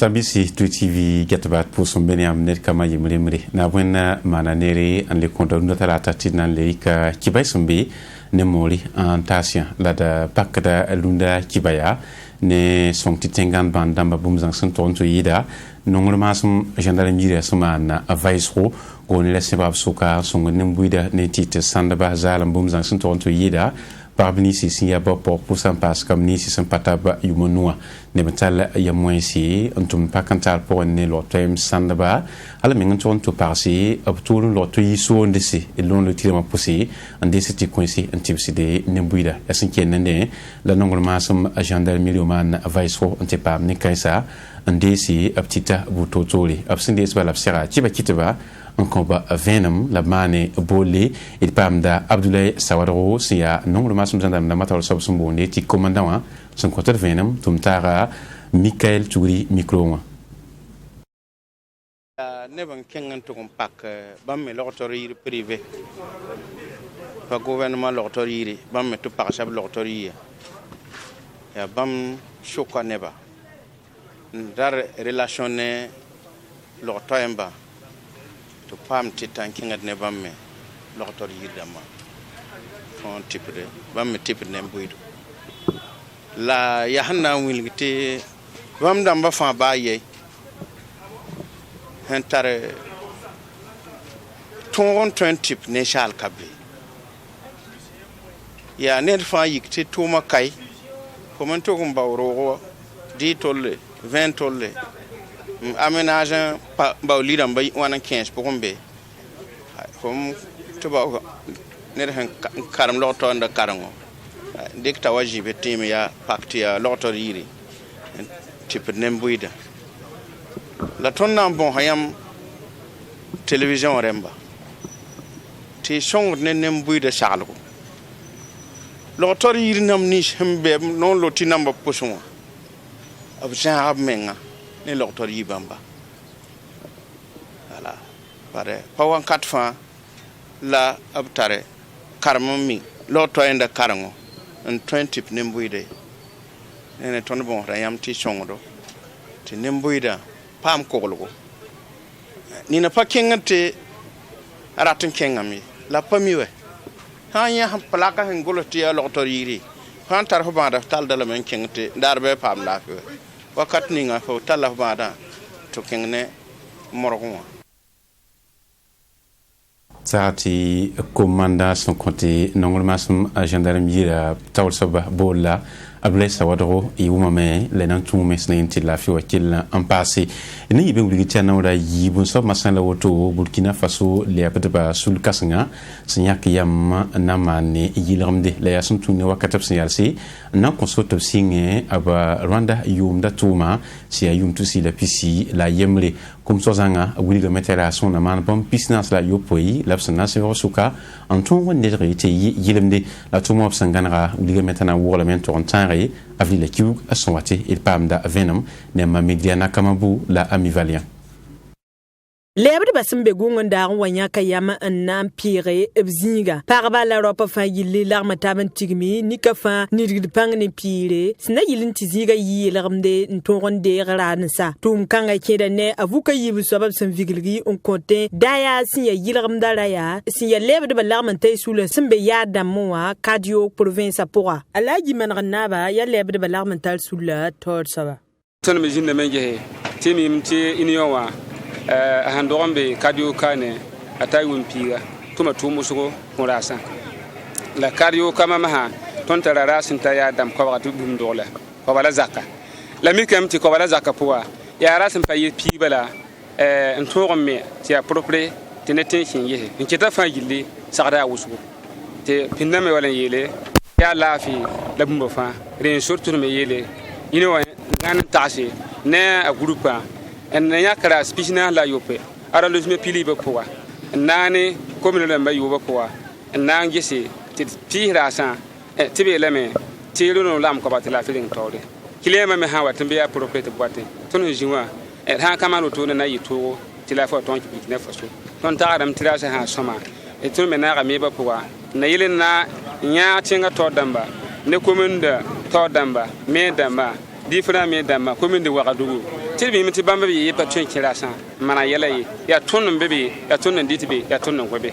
Sabisi tu TV gatabat pour son beniam net kama yimrimri na wena mananere an le konta ndata tatina le ka kibay sumbi ne mori en tasien la da pakada lunda kibaya ne son titengan bandamba bumzang santon to yida nongol masum gendarmerie sumana avaisro goni la sebab suka songo nembuida ne tite sandaba zalam bumzang santon to yida parmi si siya ba pour sampas comme ni si sampataba yumonua ne batal ya moisi antum pakantal pour ne lo tem sandaba ala mengan ton to parsi abtul lo to yiso ndesi e lon le tirama poussi ande seti coincé antibsi de nembuida asinke nende la nongol masum gendarmerie man vaisro antepa ne kaisa ande si aptita butotori absinde sbala sera tiba kitaba en combat Venom la mane bolé il pamda Abdoulaye Sawadro sia non le masum gendarme na matal sob sumbonde ti commandant son côté Venom tumtara Michael Touri micro ne ban kengan to pak bam me l'autorité privé pa gouvernement l'autorité bam me to pak sab l'autorité ya bam choka neba dar relationné l'autorité to pam titan kingat ne bamme lotor yidama fon tipre bamme tipre ne buido la yahna wilgite bam damba fa baye hentare ton tip ne shal kabbe ya ne fa yikte to makai comment to gum bawro di tolle 20 tolle aménage ba lidam ba wana 15 pour combe comme to ba ne han karam loto nda karango dikta wajibe tim ya pakti ya loto yiri type nembuida la tonna bon hayam télévision remba ti song ne nembuida shalgo loto yiri nam ni hembe non loti namba poson abjan abmenga ne l'autor yibamba voilà pare pawan 4 fois la abtare karmami l'autor enda karango en 20 nembuide ne ton bon rayam ti chongdo ti nembuida pam kogolgo ni na pakengate aratin kengami la pamiwe hanya plaka ngoloti ya l'autor yiri han tar ho bada tal dala men kengate darbe pam la fe wakat ninga fo talaf bada to kengne morgonwa Sati commanda son côté normalement son gendarmerie tawul soba bolla Abdoulaye Sawadro et Oumame lenantu mesne la fi wakil en passé ni yibe wuli tiana wala yibun so masan la woto Burkina Faso le apataba sul kasanga sinyak yam namane yilamde la yasun tuni wakatab sinyalsi na consoto singe aba Rwanda yum datuma si ayum tusi la pisi la yemle comme sozanga wuli ga metera son na man bom pisnas la yopoi lapsana se rosuka anton wonde rete yilamde la tuma obsangana wuli ga metana wala men tontan avec l'équipe à son waté il pamda Venom ne Mamidiana Kamabu la amivalien Lebre basimbe gungun da wanya kayama annam pire ebzinga parba la ropa fa yille larma taban tigmi ni kafa ni rigpang ni pire sina yilin tiziga yi larmde ntoronde garansa tum kanga keda ne avuka yibu sabab san vigilgi on konte daya sinya yilarmda raya sinya lebre ba larman tay sula simbe ya damwa kadio province pora alaji man ranaba ya lebre ba larman tal sula tor saba ton me jinne menje timi mti inyowa handombe kadio kane atayun piga tuma tumusugo murasa la kadio kama maha tontara rasin taya dam ko watu bum dola ko wala zakka la mikam ti ko wala zakka puwa ya rasin paye pibala ntogomme ti approprié tenetin shinye nkita fa gilli sagada wusugo te pinname wala yele ya lafi la bumba fa ren surtout me yele ino ngana taxi ne a groupe en yakara spijina la yope ara lozme pili be poa nani komino le mba yoba poa nan gese ti pira sa ti be leme ti lo no lam ko batila filin tawde kilema me hawa timbe ya propriété boite ton jinwa ha kama no to na yito ti la fo ton ki ne faso ton ta adam tira sa ha soma ton me na ga me ba poa na yelen na nya tinga to damba ne kominde to damba me damba different me damba kominde wagadugo tɩ bɩ tɩ bãmb bɩ yɩ pa tõe n kẽ rasã mana yɛla ye yaa tõnd n be be yaa tõnd n dɩt be yaa tõnd n kõ be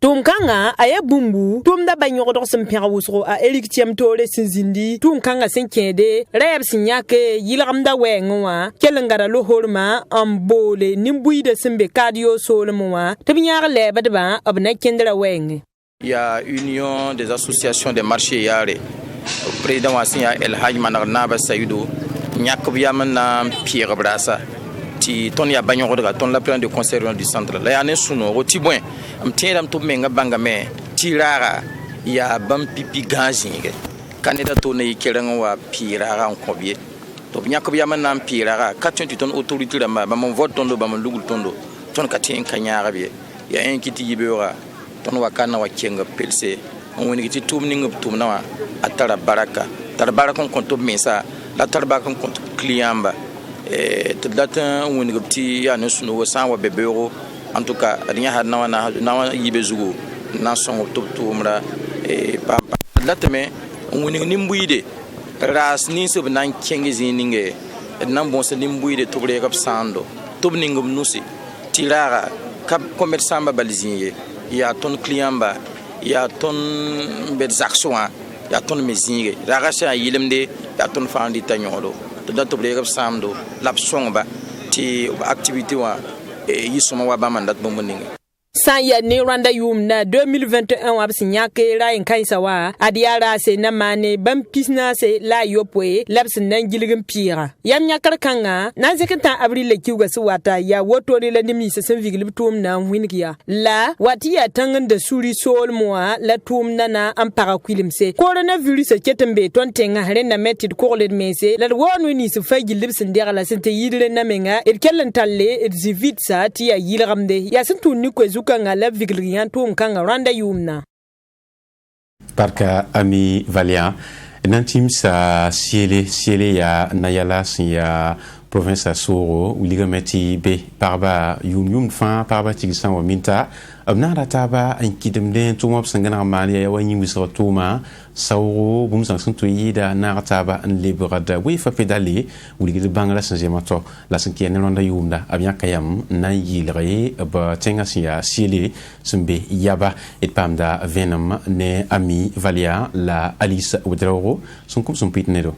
tʋʋm kãngã a yaa bũmbu tʋʋmda ba yõgdg sẽn pẽg wʋsgo a erik tɩɛm toore sẽn zĩndi tʋʋm kãngã sẽn kẽede rɛɛb sẽn yãk yɩlgemda wɛɛngẽ wã kell n gara lohormã n boole nin-buiidã sẽn be kaad yoo-soolem wã tɩ b yãag lɛɛbdbã b na kẽndra wɛɛngẽ. Il y a Union des associations des marchés yare. Président Wassia El Haj Manarnaba Saïdou, Nyakub Yamana Pierre Brassa, qui ton ya bagnon de ton la plan de conservation du centre. Là, y a un souno, au tibouin, un tien d'am tout menga bangame, tirara, y a bam pipi gazing. Canada tourné kéran wa pirara en combien. Donc Nyakub Yamana Pirara, 4 ton autorité là, mon vote tondo, mon lougul tondo, ton katien kanyara bien. Y a un qui t'y ton wakana wa kenga pelse on woni ti tum ninga tum na atara baraka tar baraka kon to mesa la tar baraka kon client ba to data woni ti ya no suno wa san wa bebero en tout cas adinya had na yibe zugo na son to tumra pa latame on woni nimbuide ras ni sub nan kengi zininge nan bon se nimbuide to bre kap sando to ningum nusi tirara kap commerçant ba balzinye ya ton client ba ya ton bezaksoa ya ton mezinge ragasha yilemde ya ton fandi tanyolo to dato brega samdo lapsong ba ti activité wa yisoma wa ba mandat bomuninga san ya ne randa yum na 2021 wa bsinya ke ra in kaisa wa adiara se na mane bam pisna se la yopwe labs nan gilgin pira yam nya karkanga na zekanta abril le kiuga su wata ya woto ne la nimi se sen vigil tum na winkiya la wati ya tangan da suri sol moa la tum na am para kwilimse coronavirus ketembe ton tenga hare na metid korlet mese la wonu ni su fagi libsin dera la sente yidre na menga et kellen talle et zivit sa ti ya yilramde ya sentu ni ko kanga la vigilian tum kanga randa yumna parka ami valia nantim sa siele ya nayala ya province Soro où ligameti be parba yum fa parba tigisan wa minta abna rataba an kidemden tuma sangana mali ya wani misra tuma Soro bum sang suntu yida na rataba an liberada we fa pedale où ligil bangala sanjemato la sanki en ronda yumda abya kayam na yilre ba tenga sia siele sumbe yaba et pamda venam ne ami valia la Alice Oudraoro son coupe son pitnedo.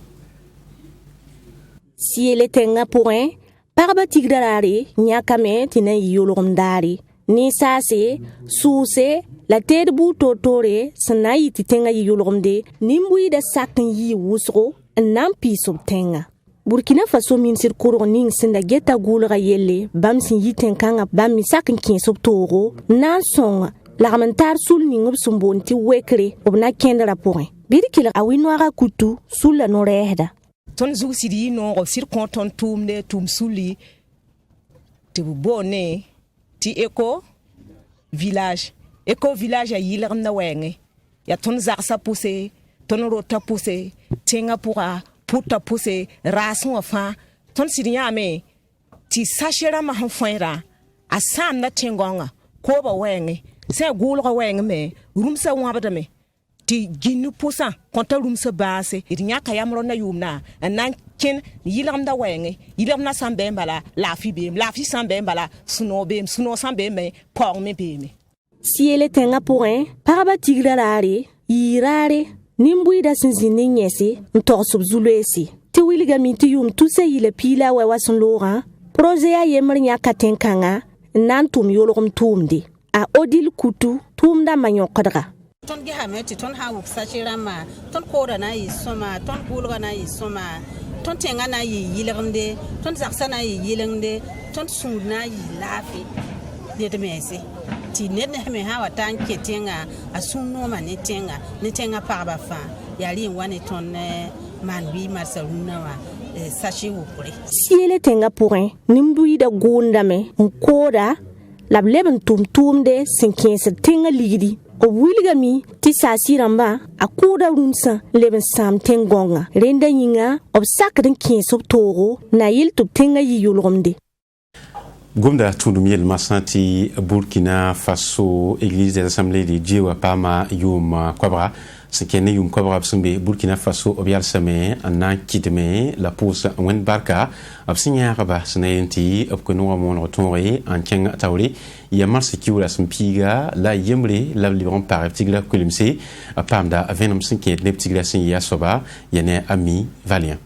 Si elle était un point, parba tigrare, nyakame tina yolomdari. Ni sase, souse, la tête bout totore, sanayi titenga yolomde, nimbui de sakin yi wusro, nampi subtenga. Burkina Faso min sirkuro ning sinda geta gulra yelle, bam sin yitenkanga bam mi sakin kin subtoro, nan song, l'armentar sul ning sumbonti wekre, obna kendra point. Birikila awinwara kutu, sul la norehda. Ton zou sidi non sir konton tumne tum suli te bonne ti eco village a yiler na wenge ya ton zarsa poussé ton rota poussé tenga pourra puta poussé rason enfin ton sidi ame ti sachera ma hanfoira asam na tengonga ko ba wenge se gulra wenge me rumsa wabada me ti ginu poussa konta rumsa base itinya kayamro na yumna nan kin yilamda wenge yilamna sambe mbala lafi sambe mbala suno sambe me por me be. Si elle était un point paraba tigrarare yirare nimbuida sinzini nyesi ntorsub zulesi ti wilga minti yum tuse yile pila wa wasun lora projet ya yemrinya katenkanga nantum yolom tumdi a odil kutu tumda manyokadra ton gi hameti ton ha wuk sachirama ton kora na yi soma ton bulga na yi soma ton tenga na yi yilende ton zaksa na yi yilende ton sud na yi lafi de mesi ti net ne me ha watan ketenga asunno ma ne tenga pa ba fa yali wani ton manwi marsaluna wa sachi wukure si ele tenga pourrin nimbui da gondame nkoda lableben tumtumde sinkense tenga ligidi o wilgami ti sasiramba akuda runsa leben sam tengonga renda yinga obsakren kinso togo na yil tup tenga yulomde Gomda Tundumiel Masanti Burkina Faso Église des Assemblées de Dieu Pama Yum Kwabra Sikene yum ko sumbe Burkina Faso obial same an kidme la pousse wen barka absinya ba snayenti op ko no mon retouré en tien tawri ya marse kiwla smpiga la yemre la libron par tigla kulimsi pamda avenum sinke ne tigla sin ya soba yene ami Valien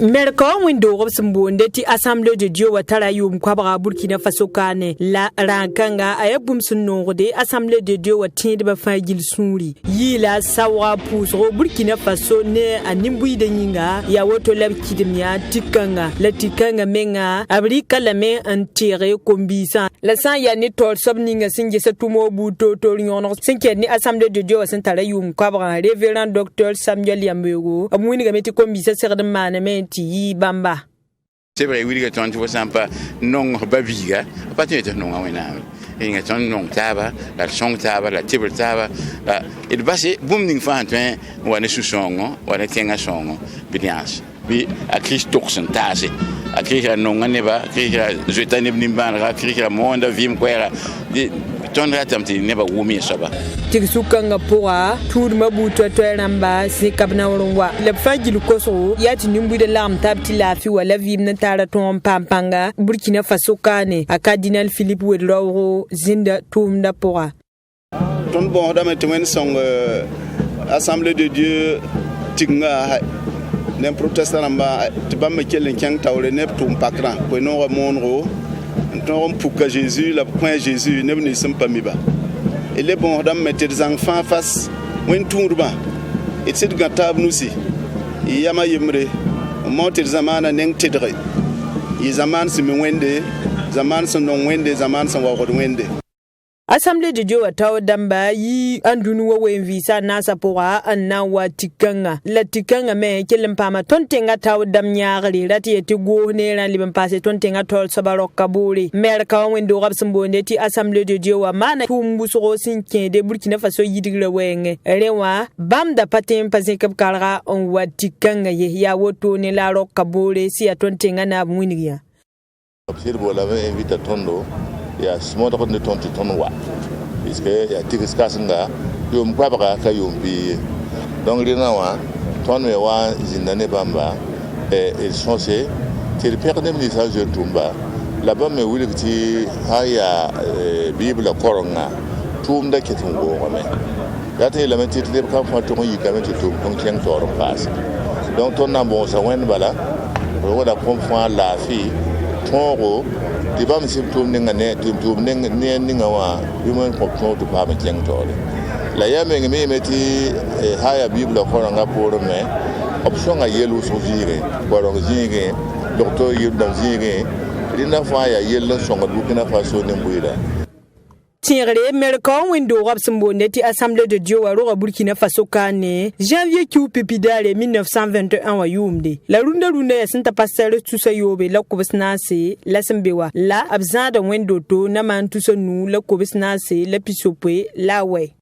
Merko windo rob simbonde ti Assemblée de Dieu watara yum kwabra Burkina Faso kane la rankanga ayabum sunode Assemblée de Dieu watinde ba fagil suri yila sawa pusro Burkina Faso ne animbui de nyinga ya woto lab kidimia tikanga la tikanga menga abrika la me antiré kombisa la san ya ni tol sobninga singe satumo buto to nyono sinke ni Assemblée de Dieu wasantara yum kwabra Révérend Docteur Samuel Yambego amwini gameti kombisa serde maname ti bamba. C'est vrai, oui, que tu vois sympa, non, babiga, pas tu es non, il y a ton nom taba, la song taba, la table taba, il va se booming fan, ou un sous-song, ou un king a song, billiance. Puis à Christ Toxen Tase, à Christ non, on n'est pas, Christ, je t'en ai nimban, Christ, monde, vim, quoi, ton ratamti, never woomy saba. Tigsukanga pora, tour mabuto toeramba, se kabnaurwa. Le fagil koso, yati numbu de lam tabti la fi wala vim na tara ton pampanga, Burkina Faso kane, a Cardinal Philippe Wedloro, zinda tumda pora. Ton bon dame temen song Assemblée de Dieu tinga nem protestant amba tibam kelen kyang tawle nep tum pakran ko no monro ton pour que Jésus la point Jésus ne ne sont pas miba et les bons dames mettent des enfants face when tourba et c'est gatab nous si yama yemre monter zamana neng tidre i zaman si me wende zaman son non wende zaman son wa wende. Assemblée de Dieu wataw damba yi andunu wa wenvisa nasa pora anna wa tikanga la tikanga me kelem pama tontenga taw dam nyaari rati eti go ne ran liben passé tontenga tol sabaro kaburi merka wendo rab simbonde ti Assemblée de Dieu wa mana tumbu so sinke de Burkina Faso yidigre wenge rewa bamda patem passé kap kalra on wa tikanga ye ya woto ne la ro kaburi si a tontenga na mwiniya Observe vous l'avez invité à Tondo. Il y a ce monde de ton tonwa puisque il y a tiriskas nga yom kwabaka ka yombi donc les nawa ton me wa zindane bamba et ils sont c'est le père de message de Tumba là-bas me wuli ti haya bible koronga tumda ketungo ngame gati la menti de ka fa to yi ka menti tum donc tieng toro passe donc ton na bon ça wen bala on a comprendre la fille toro di bam sim tum ninga ne tum ne ninga wa human control to pa mekeng tole la ya me meti haya bible ko nga por me option ga yelu so jire ko ro jire docteur yel da jire dina fa ya yel so nga Burkina Faso ne mbuira Tiré Mercon Windo Rob Simbonde ti Assemblée de Dieu wa Burkina Faso kane janvier ki pipidale 1921 wa yumde la runda ya santa passer tout sa yobe la kobsnase la sembewa la abzada wendo to na man tout sa nu la kobsnase la pisopwe la we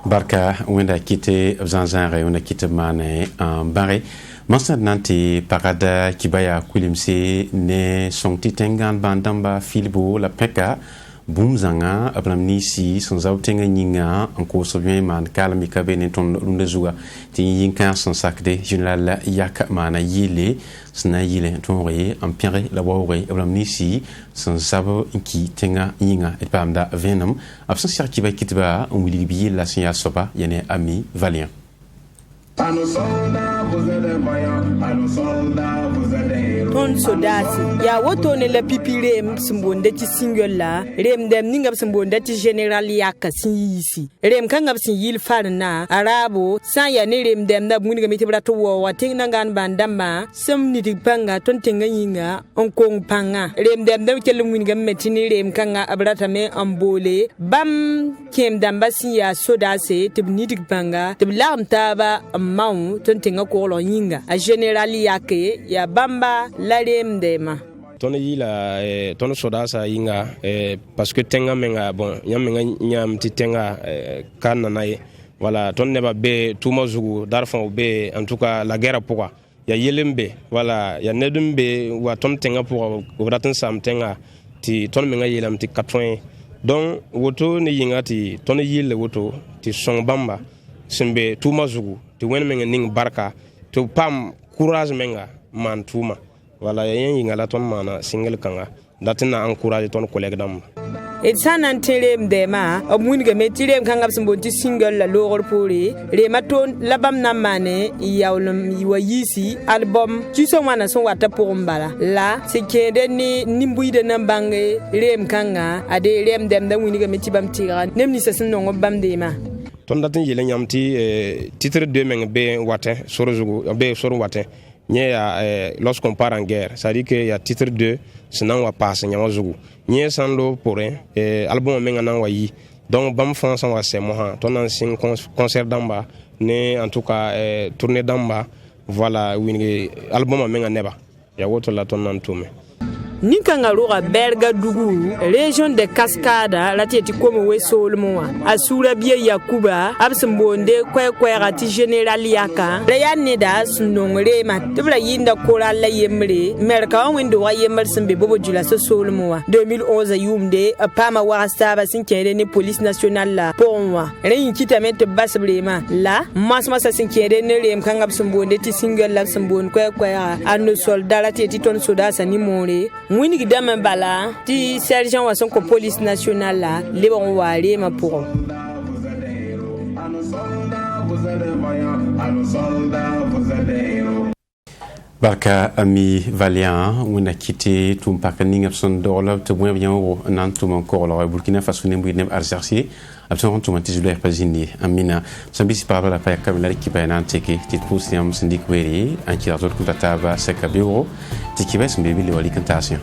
barka wenda kite abzanzanre wenda kite mane en bare Mansad nanti parada kibaya kulimse ne songti tengan bandamba filbo la peka Boomzanga ablamnisi son zautenga nyinga anko sobien man kalmi kabene ton lunde zuga ti yinka son sakde general yak mana yile sna yile ton re empire la wawre ablamnisi son zabo inki tenga nyinga et pamda venam absan sir kiba kitba on wili biye la sinya soba yene ami Valien ton sodasi ya woto ne la pipirem simbonde ti single la rem dem ningab simbonde ti general yak sisi rem kangab sin yil farna arabo san ya ne rem dem na buni gamiti brato wo wating nangan bandama sem ni panga ton tenga yinga on kong panga rem dem dem kelum wini gameti ni rem kanga abrata me ambole bam kem damba sin ya sodasi tibni panga tiblam taba maw ton tenga ko lo yinga a general yake ya bamba larem dema ton yi la ton soda sa yinga parce que tenga menga bon nyamenga nyam ti tenga kan na ye voilà ton ne ba be tuma zugu darfon be en tout cas la guerre pourquoi ya yelembe voilà ya nedumbe wa ton tenga pour obratin sam tenga ti ton menga yelam ti 80 donc woto ne yinga ti ton yille woto ti son bamba sembe tuma zugu ti wen men ning barka to pam courage menga man tuma wala yen yinga la ton mana single kanga datina encourage ton collègue dam et sanan terem dema amun ga metirem kanga sambonti single la logor pori re maton labam namane yawlum yiwayisi album ci so wana son wata pombala la se kede ni nimbuide nambange rem kanga ade rem dem da wini ga metibam tira nem ni sasin no bam dema ton datin yele nyamti titre 2 men be watin sorozugo be soro watin nya lorsqu'on part en guerre ça dit que il y a titre 2 sinon va passer nya wazugo nya sando pour album men nan wayi donc bam France on va c'est moi ton ancien concert d'amba né en tout cas tournée d'amba voilà wini album men neba ya woto la ton nan tume Ninkanga roga berga dugu région de Cascada la tieti komo we solmoa asura biya yakuba absambonde kwe rati general yaka la neda sunongre ma tibla yinda kola la yemre merka windo wa yemer sembe bobo jula so solmoa 2011 yumde pama wa saba sinkere ni police nationale la ponwa reyin kitamente basbrema la masma sa sinkere ne rem kanga absambonde ti single la absambon kwe anu soldat la tieti ton soda sa ni more wini gidama bala ti sergent wa son ko police nationale la le bon wale ma pour barka ami valiant wona kiti tum pakani ngapson dola to mo bien wo nan tum encore la Burkina Faso ne mbine arjarsi abson tum tizule pazini amina sambisi par la pa kamela ki ba nan teke ti pousiam sindik weri an ki azot kutata ba seka bureau ti ki bes mbebe le wali cantation